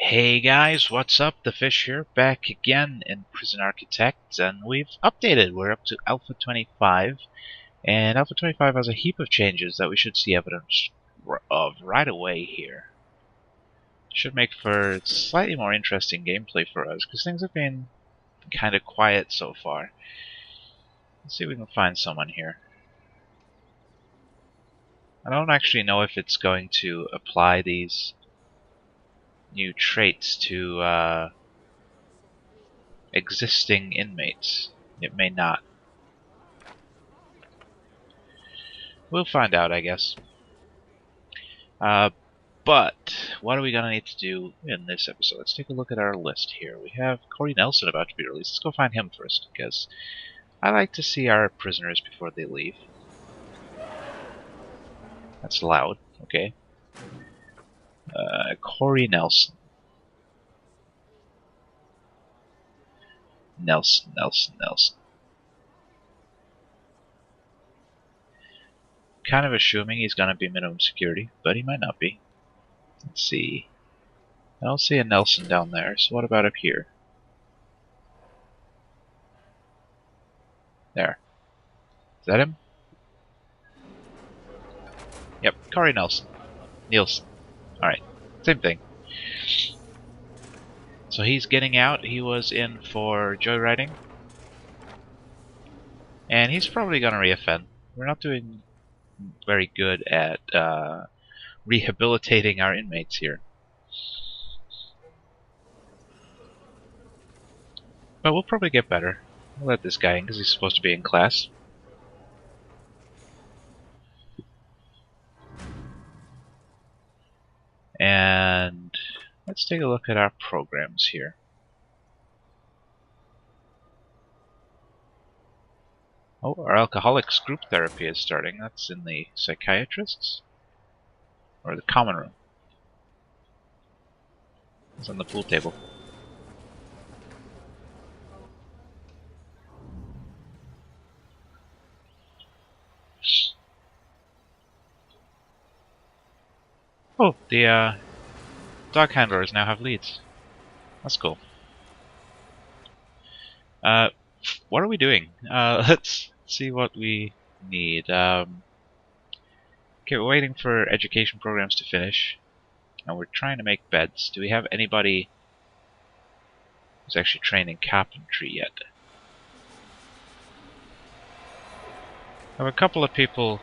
Hey guys, what's up? TheFish here, back again in Prison Architect, and we've updated. We're up to Alpha 25, and Alpha 25 has a heap of changes that we should see evidence of right away here. Should make for slightly more interesting gameplay for us, because things have been kind of quiet so far. Let's see if we can find someone here. I don't actually know if it's going to apply these new traits to existing inmates. It may not. We'll find out, I guess. But what are we gonna need to do in this episode? Let's take a look at our list here. We have Corey Nelson about to be released. Let's go find him first, because I like to see our prisoners before they leave. That's loud. Okay. Corey Nelson. Nelson. Kind of assuming he's gonna be minimum security, but he might not be. Let's see. I don't see a Nelson down there, so what about up here? There. Is that him? Yep, Corey Nelson. Nielsen. Alright, same thing. So he's getting out. He was in for joyriding. And he's probably gonna reoffend. We're not doing very good at rehabilitating our inmates here. But we'll probably get better. We'll let this guy in because he's supposed to be in class. And let's take a look at our programs here. Oh, our alcoholics group therapy is starting. That's in the psychiatrists? Or the common room? It's on the pool table. Oh, the dog handlers now have leads. That's cool. What are we doing? Let's see what we need. Okay, we're waiting for education programs to finish, and we're trying to make beds. Do we have anybody who's actually trained in carpentry yet? I have a couple of people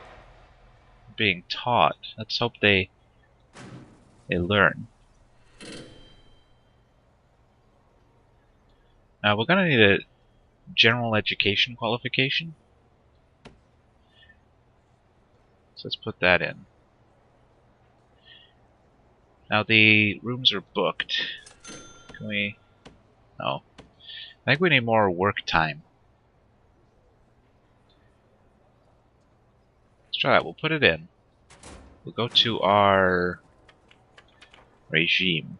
being taught. Let's hope they learn. We're gonna need a general education qualification. So let's put that in. Now the rooms are booked. Can we? No. I think we need more work time. Let's try that. We'll put it in. We'll go to our regime.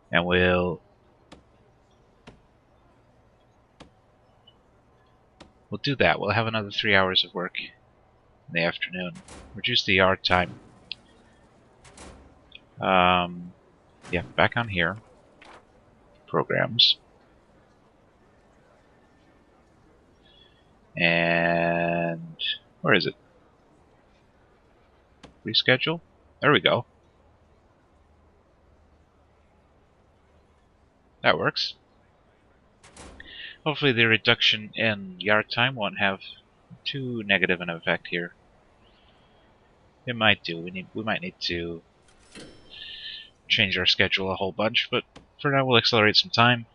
And we'll do that. We'll have another 3 hours of work in the afternoon. Reduce the yard time. Yeah, back on here. Programs. And where is it? Reschedule? There we go. That works. Hopefully the reduction in yard time won't have too negative an effect here. It might do. We might need to change our schedule a whole bunch, but for now we'll accelerate some time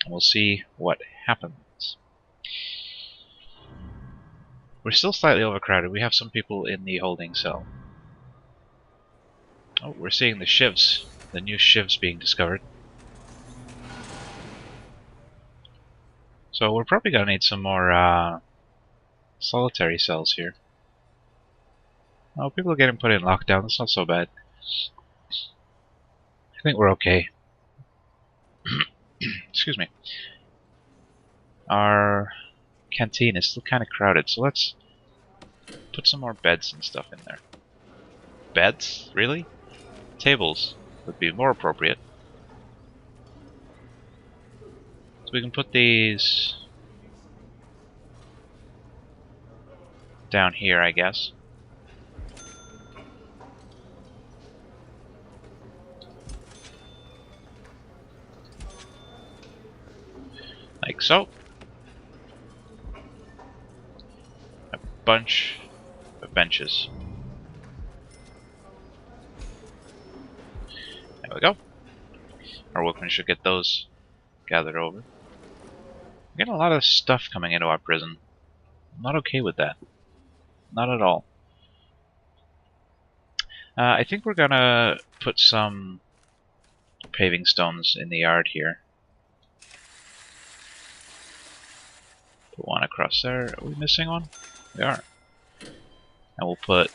and we'll see what happens. We're still slightly overcrowded. We have some people in the holding cell. Oh, we're seeing the shivs. The new shivs being discovered. So we're probably gonna need some more solitary cells here. Oh, people are getting put in lockdown. That's not so bad. I think we're okay. Excuse me. Our canteen is still kind of crowded, so let's put some more beds and stuff in there. beds? Really? Tables would be more appropriate. So we can put these down here, I guess. Like so. A bunch of benches. There we go. Our workmen should get those gathered over. We're getting a lot of stuff coming into our prison. I'm not okay with that. Not at all. I think we're gonna put some paving stones in the yard here. Put one across there. Are we missing one? We are. And we'll put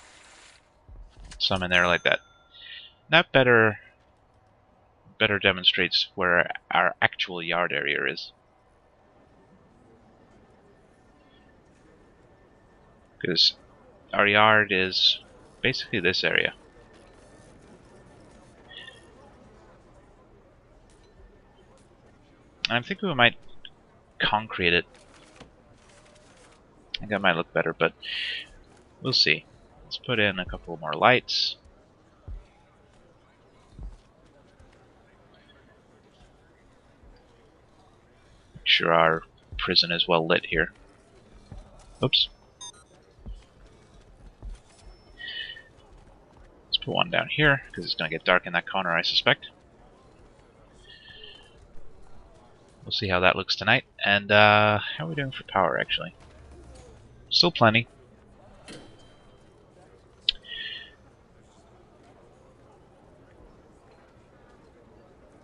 some in there like that. That better demonstrates where our actual yard area is. Because our yard is basically this area. And I'm thinking we might concrete it. I think that might look better, but we'll see. Let's put in a couple more lights. Make sure our prison is well lit here. Oops. Let's put one down here, because it's going to get dark in that corner, I suspect. We'll see how that looks tonight. And how are we doing for power, actually? Still plenty. I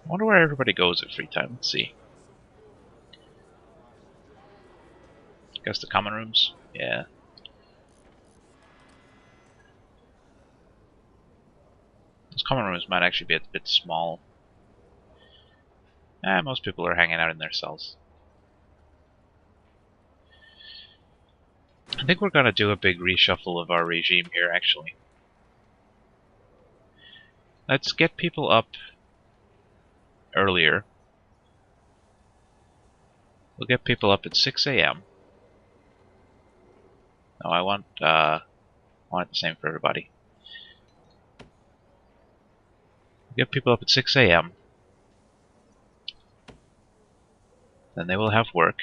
wonder where everybody goes at free time. Let's see. Guess the common rooms? Yeah. Those common rooms might actually be a bit small. Most people are hanging out in their cells. I think we're going to do a big reshuffle of our regime here, actually. Let's get people up earlier. We'll get people up at 6 a.m. No, I want it the same for everybody. Get people up at 6 a.m. Then they will have work.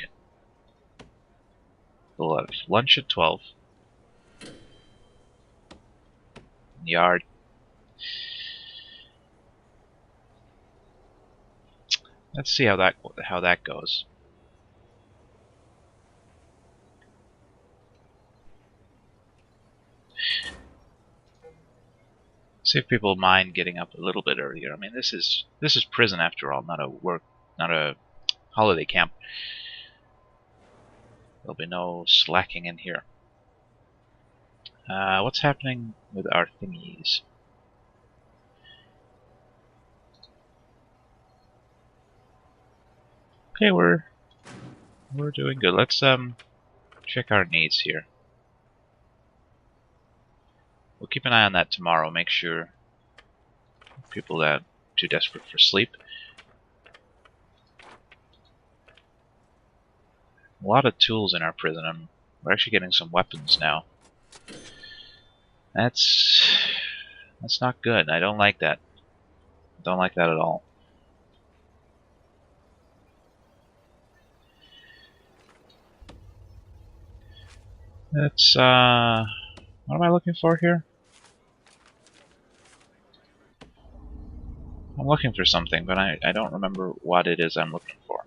We'll have lunch at 12. Yard. Let's see how that goes. See if people mind getting up a little bit earlier. I mean, this is prison after all, not a holiday camp. There'll be no slacking in here. What's happening with our thingies? Okay, we're doing good. Let's check our needs here. We'll keep an eye on that tomorrow. Make sure people that are too desperate for sleep. A lot of tools in our prison, and we're actually getting some weapons now. That's not good. I don't like that. Don't like that at all. That's what am I looking for here? I'm looking for something, but I don't remember what it is I'm looking for.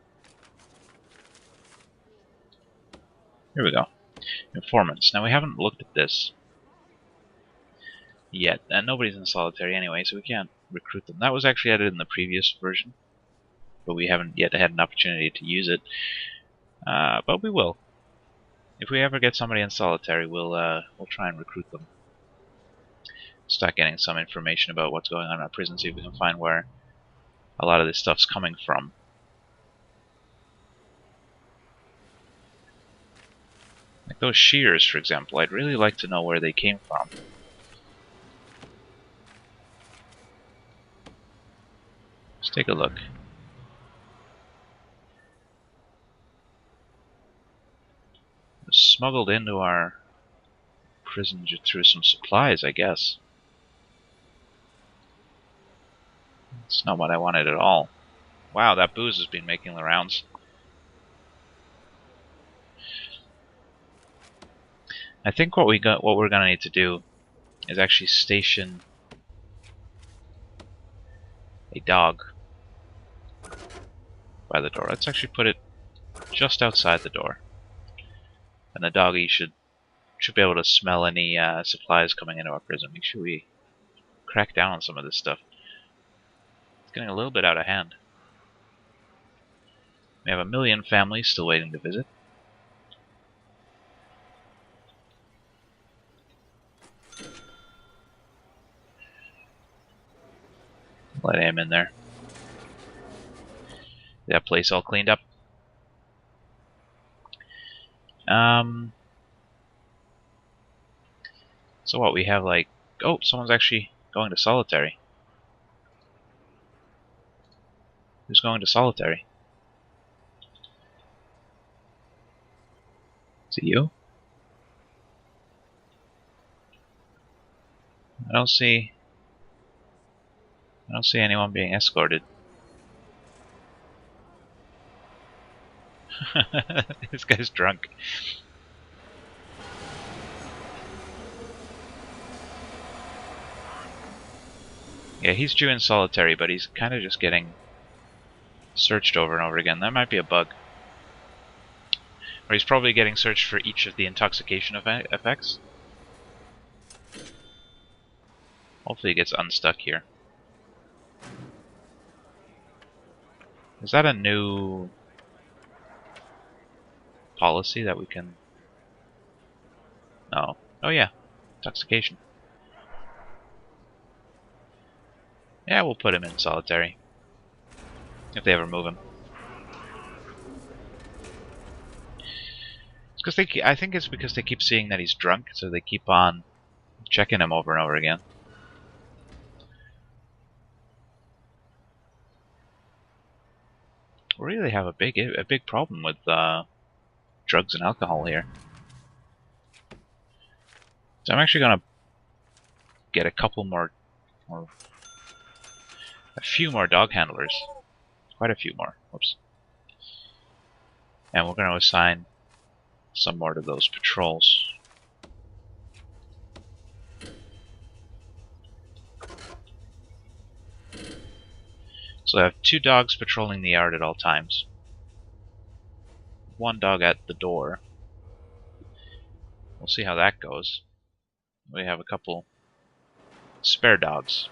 Here we go. Informants. Now we haven't looked at this yet, and nobody's in solitary anyway, so we can't recruit them. That was actually added in the previous version, but we haven't yet had an opportunity to use it. But we will. If we ever get somebody in solitary, we'll try and recruit them. Start getting some information about what's going on in our prison, see if we can find where a lot of this stuff's coming from. Like those shears, for example, I'd really like to know where they came from. take a look. Smuggled into our prison through some supplies, I guess. It's not what I wanted at all. Wow, that booze has been making the rounds. I think what we're gonna need to do is actually station a dog by the door. Let's actually put it just outside the door, and the doggy should be able to smell any supplies coming into our prison. Make sure we crack down on some of this stuff. It's getting a little bit out of hand. We have 1 million families still waiting to visit. Let him in there. That place all cleaned up. So what, we have like... Oh, someone's actually going to solitary. Who's going to solitary? Is it you? I don't see anyone being escorted. This guy's drunk. Yeah, he's due in solitary, but he's kind of just getting searched over and over again. That might be a bug. Or he's probably getting searched for each of the intoxication effects. Hopefully he gets unstuck here. Is that a new policy that we can... No. Oh yeah, intoxication. Yeah, we'll put him in solitary. If they ever move him. It's because I think it's because they keep seeing that he's drunk, so they keep on checking him over and over again. We really have a big problem with drugs and alcohol here. So I'm actually gonna get a couple more, or a few more dog handlers. Quite a few more. Whoops. And we're gonna assign some more to those patrols. So I have 2 dogs patrolling the yard at all times. 1 dog at the door. We'll see how that goes. We have a couple spare dogs.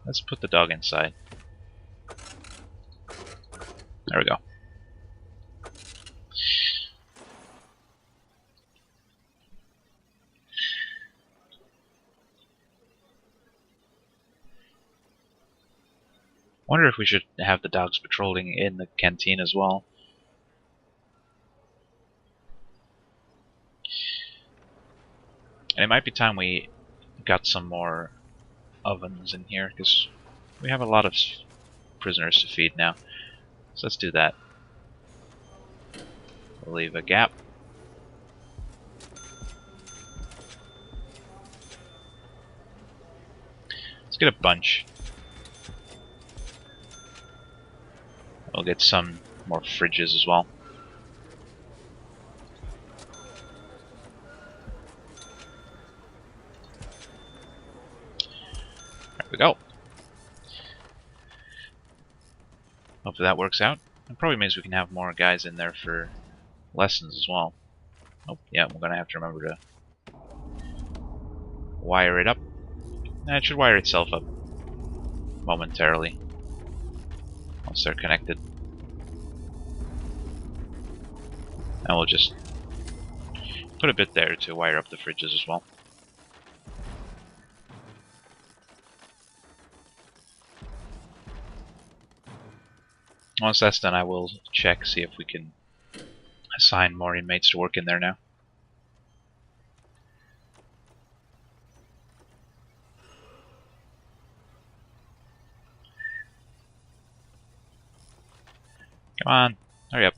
Let's put the dog inside. There we go. Wonder if we should have the dogs patrolling in the canteen as well. And it might be time we got some more ovens in here, because we have a lot of prisoners to feed now. So let's do that. We'll leave a gap. Let's get a bunch. We'll get some more fridges as well. There we go. Hopefully that works out. It probably means we can have more guys in there for lessons as well. Oh, yeah, we're gonna have to remember to wire it up. It should wire itself up momentarily once they're connected. And we'll just put a bit there to wire up the fridges as well. Once that's done, I will check, see if we can assign more inmates to work in there now. Come on, hurry up.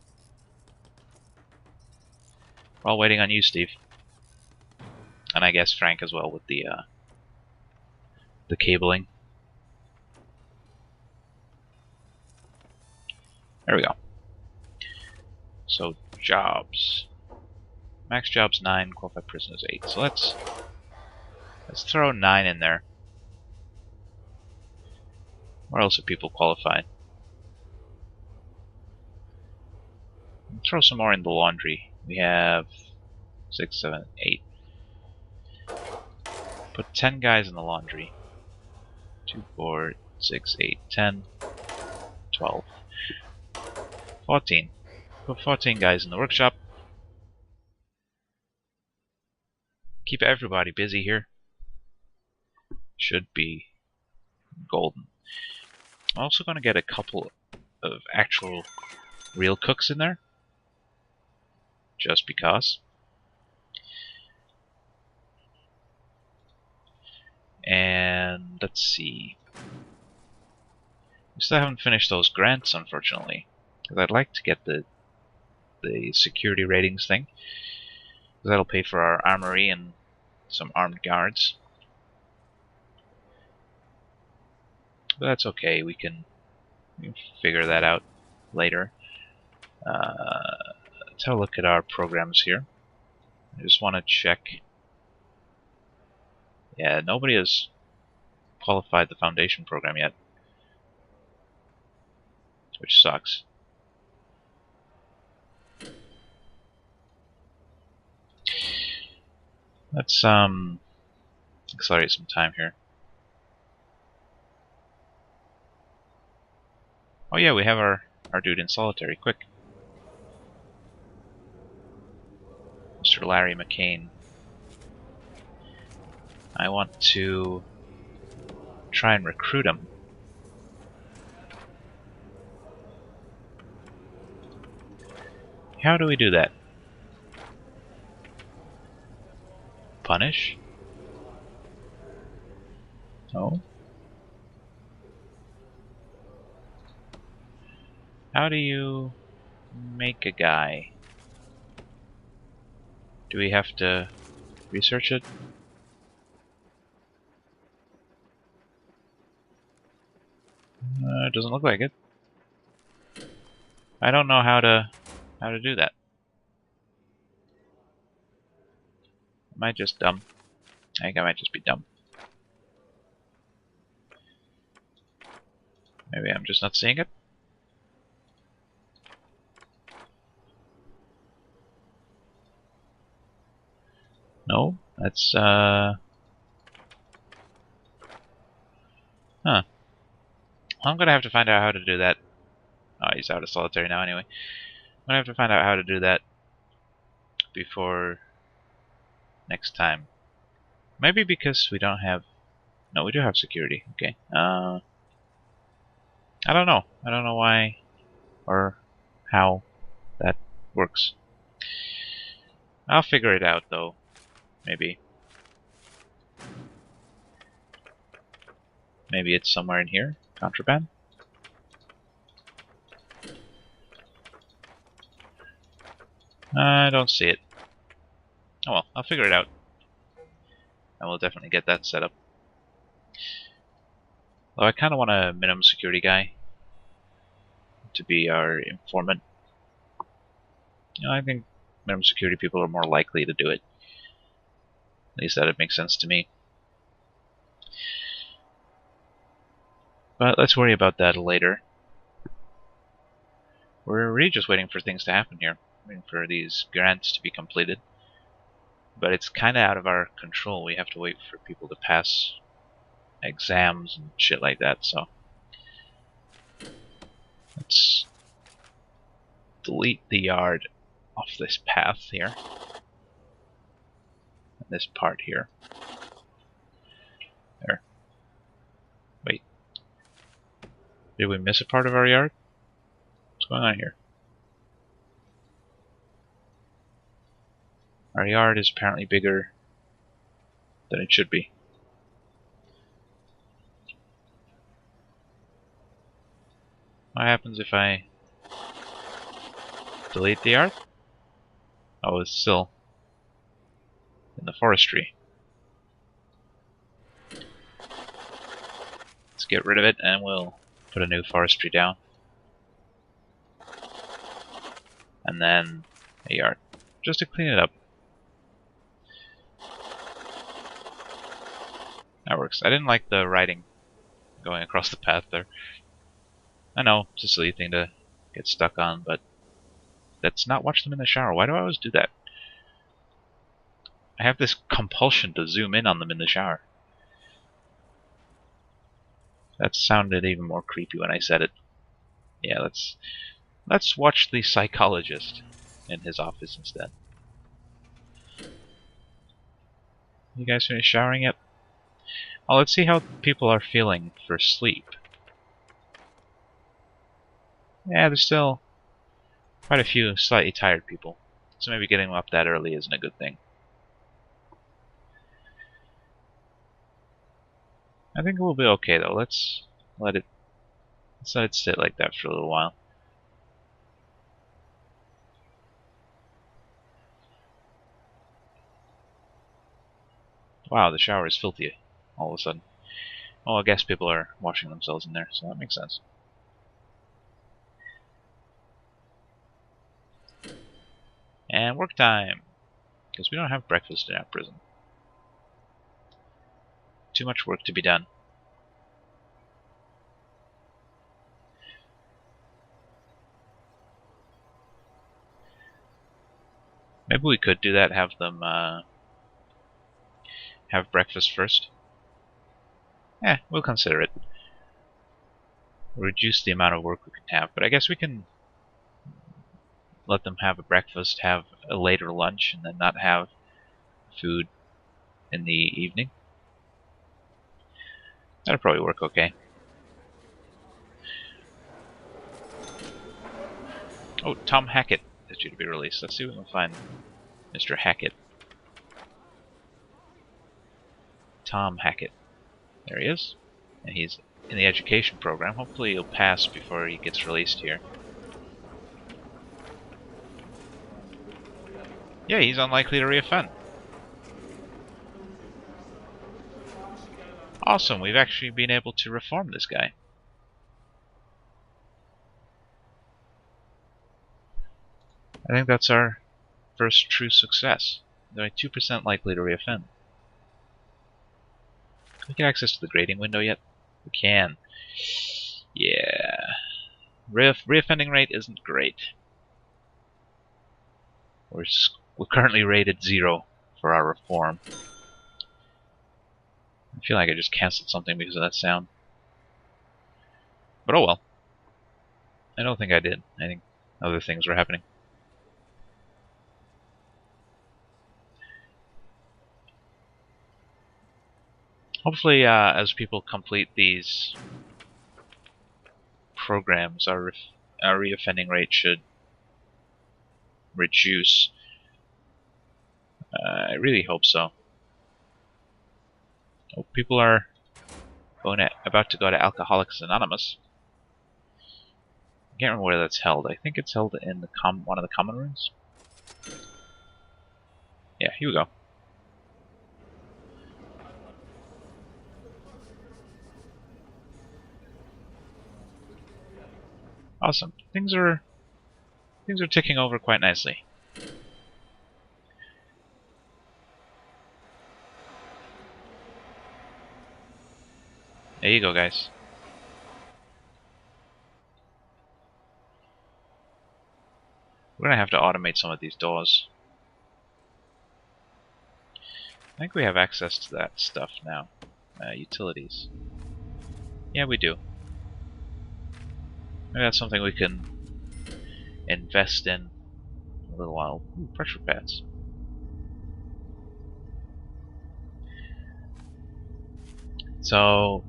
We're all waiting on you, Steve. And I guess Frank as well with the cabling. There we go. So jobs. Max jobs 9, qualified prisoners 8. So let's throw 9 in there. Where else are people qualified? Throw some more in the laundry. We have 6, 7, 8. Put 10 guys in the laundry. 2, 4, 6, 8, 10, 12, 14. Put 14 guys in the workshop. Keep everybody busy here. Should be golden. I'm also going to get a couple of actual real cooks in there. Just because. And let's see. We still haven't finished those grants, unfortunately. Because I'd like to get the security ratings thing. Because that'll pay for our armory and some armed guards. But that's okay, we can figure that out later. Let's have a look at our programs here. I just want to check. Yeah, nobody has qualified the foundation program yet. Which sucks. Let's accelerate some time here. Oh yeah, we have our dude in solitary. Quick. Mr. Larry McCain. I want to try and recruit him. How do we do that? Punish? No. How do you make a guy? Do we have to research it? It doesn't look like it. I don't know how to do that. Am I just dumb? I think I might just be dumb. Maybe I'm just not seeing it. No, that's Huh. I'm gonna have to find out how to do that. Oh, he's out of solitary now anyway. I'm gonna have to find out how to do that before next time. Maybe because we don't have... No, we do have security. Okay. I don't know. I don't know why or how that works. I'll figure it out though. Maybe. Maybe it's somewhere in here. Contraband? I don't see it. Oh well, I'll figure it out. And we'll definitely get that set up. Though I kind of want a minimum security guy to be our informant. You know, I think minimum security people are more likely to do it. At least that it makes sense to me. But let's worry about that later. We're really just waiting for things to happen here. Waiting for these grants to be completed. But it's kind of out of our control. We have to wait for people to pass exams and shit like that, so let's delete the yard off this path here. And this part here. There. Wait. Did we miss a part of our yard? What's going on here? Our yard is apparently bigger than it should be. What happens if I delete the art? Oh, it's still in the forestry. Let's get rid of it and we'll put a new forestry down. And then a yard, just to clean it up. That works. I didn't like the writing going across the path there. I know, it's a silly thing to get stuck on, but let's not watch them in the shower. Why do I always do that? I have this compulsion to zoom in on them in the shower. That sounded even more creepy when I said it. Yeah, let's watch the psychologist in his office instead. You guys finished showering yet? Oh, let's see how people are feeling for sleep. Yeah, there's still quite a few slightly tired people. So maybe getting them up that early isn't a good thing. I think we'll be okay though. Let's let it sit like that for a little while. Wow, the shower is filthy all of a sudden. Oh, I guess people are washing themselves in there, so that makes sense. And work time! Because we don't have breakfast in our prison. Too much work to be done. Maybe we could do that, have them have breakfast first. We'll consider it. Reduce the amount of work we can have, but I guess we can let them have a breakfast, have a later lunch, and then not have food in the evening. That'll probably work okay. Oh, Tom Hackett is due to be released. Let's see if we can find Mr. Hackett. Tom Hackett. There he is. And he's in the education program. Hopefully he'll pass before he gets released here. Yeah, he's unlikely to reoffend. Awesome, we've actually been able to reform this guy. I think that's our first true success. They're 2% likely to reoffend. Can we get access to the grading window yet? We can. Yeah. Reoffending rate isn't great. We're currently rated 0 for our reform. I feel like I just canceled something because of that sound. But oh well. I don't think I did. I think other things were happening. Hopefully, as people complete these programs, our reoffending rate should reduce. I really hope so. Oh, people are about to go to Alcoholics Anonymous. I can't remember where that's held. I think it's held in the one of the common rooms. Yeah, here we go. Awesome. Things are ticking over quite nicely. There you go, guys. We're gonna have to automate some of these doors. I think we have access to that stuff now. Utilities. Yeah, we do. Maybe that's something we can invest in a little while. Ooh, pressure pads. So,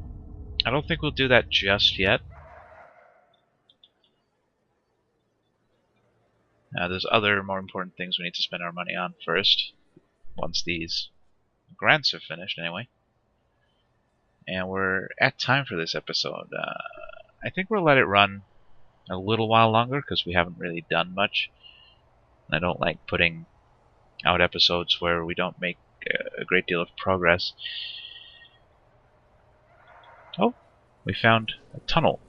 I don't think we'll do that just yet. There's other more important things we need to spend our money on first, once these grants are finished anyway. And we're at time for this episode. I think we'll let it run a little while longer because we haven't really done much. I don't like putting out episodes where we don't make a great deal of progress. Oh, we found a tunnel.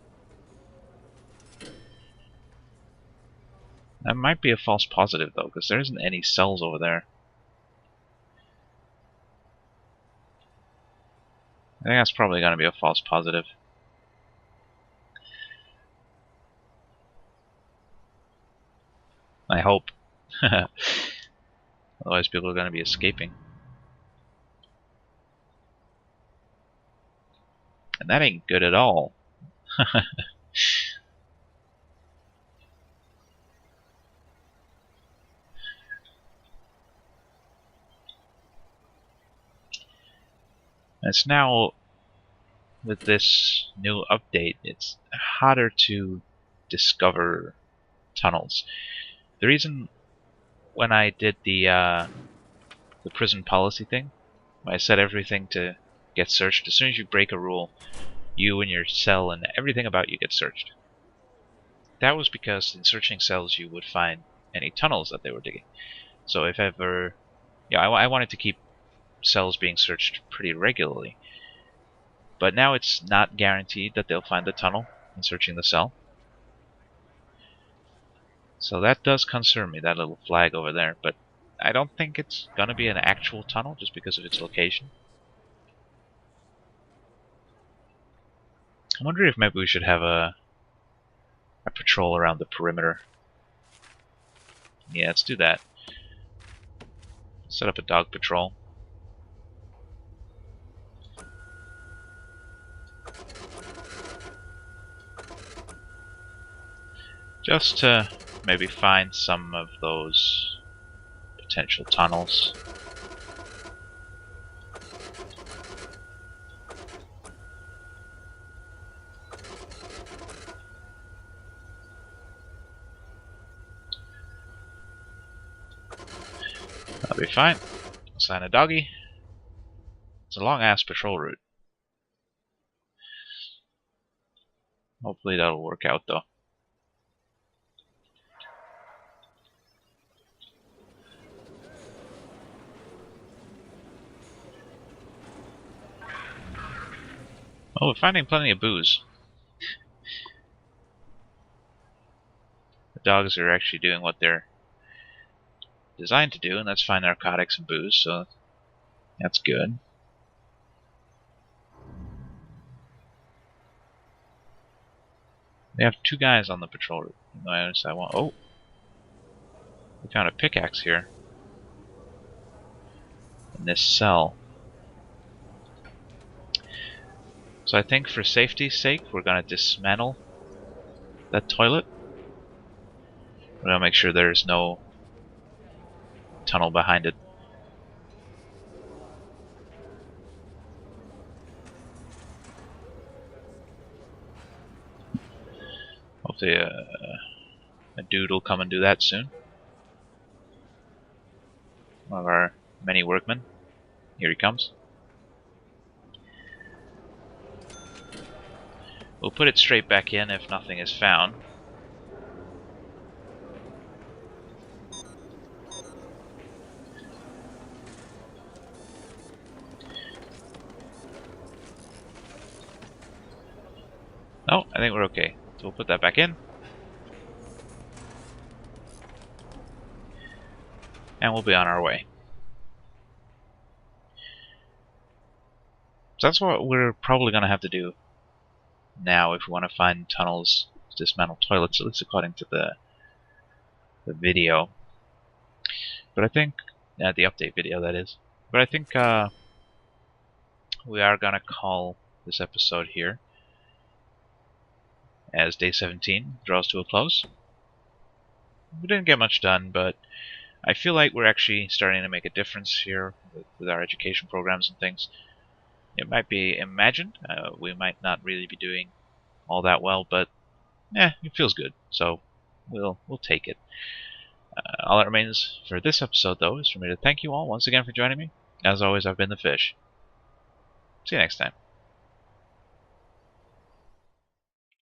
That might be a false positive, though, because there isn't any cells over there. I think that's probably going to be a false positive. I hope. Otherwise people are going to be escaping. And that ain't good at all. It's now, with this new update, it's harder to discover tunnels. The reason when I did the prison policy thing, I set everything to get searched. As soon as you break a rule, you and your cell and everything about you get searched. That was because in searching cells you would find any tunnels that they were digging. So if ever... Yeah, I wanted to keep cells being searched pretty regularly. But now it's not guaranteed that they'll find the tunnel in searching the cell. So that does concern me, that little flag over there. But I don't think it's going to be an actual tunnel just because of its location. I wonder if maybe we should have a patrol around the perimeter. Yeah, let's do that. Set up a dog patrol. Just to maybe find some of those potential tunnels. That'll be fine. Assign a doggy. It's a long-ass patrol route. Hopefully that'll work out, though. Oh, we're finding plenty of booze. The dogs are actually doing what they're designed to do, and that's find narcotics and booze, so that's good. They have 2 guys on the patrol route. I want. Oh, we found a pickaxe here in this cell. So I think for safety's sake, we're gonna dismantle that toilet. We're gonna make sure there's no tunnel behind it. Hopefully a dude will come and do that soon. One of our many workmen. Here he comes. We'll put it straight back in if nothing is found. No, I think we're okay. So we'll put that back in. And we'll be on our way. So that's what we're probably going to have to do now if we want to find tunnels to dismantle toilets, at least according to the video. But I think, the update video that is. But I think we are going to call this episode here as day 17 draws to a close. We didn't get much done, but I feel like we're actually starting to make a difference here with our education programs and things. It might be imagined. We might not really be doing all that well, but it feels good. So we'll take it. All that remains for this episode, though, is for me to thank you all once again for joining me. As always, I've been the Fish. See you next time.